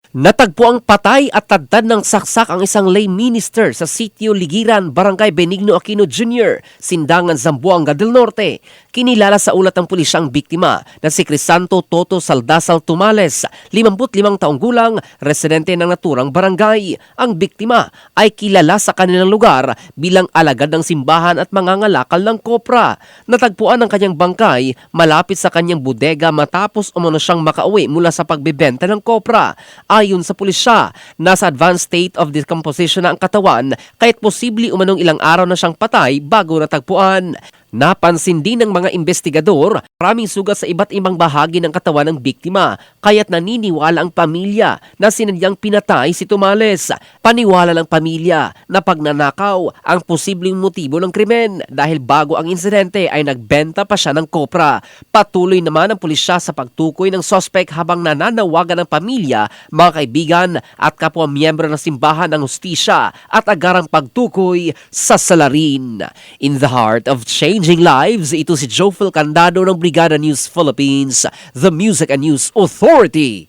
Natagpo ang patay at tadtad ng saksak ang isang lay minister sa Sitio Ligiran, Barangay Benigno Aquino Jr., Sindangan, Zamboanga del Norte. Kinilala sa ulat ng pulisya ang biktima na si Crisanto Toto Saldasal Tumales, 55 taong gulang, residente ng naturang barangay. Ang biktima ay kilala sa kanilang lugar bilang alagad ng simbahan at mangangalakal ng kopra. Natagpuan ang kanyang bangkay malapit sa kanyang bodega matapos umano siyang makauwi mula sa pagbebenta ng kopra. Ayon sa pulisya, nasa advanced state of decomposition na ang katawan kaya't posible umanong ilang araw na siyang patay bago natagpuan. Napansin din ng mga investigador, maraming sugat sa iba't ibang bahagi ng katawan ng biktima, kaya't naniniwala ang pamilya na sinadyang pinatay si Tumales. Paniwala ng pamilya na pagnanakaw ang posibleng motibo ng krimen dahil bago ang insidente ay nagbenta pa siya ng kopra. Patuloy naman ang pulisya sa pagtukoy ng sospek habang nananawagan ng pamilya, mga kaibigan at kapwa miyembro ng simbahan ng hustisya at agarang pagtukoy sa salarin. In the heart of changing lives, ito si Jofel Candado ng Brigada News Philippines, the Music and News Authority.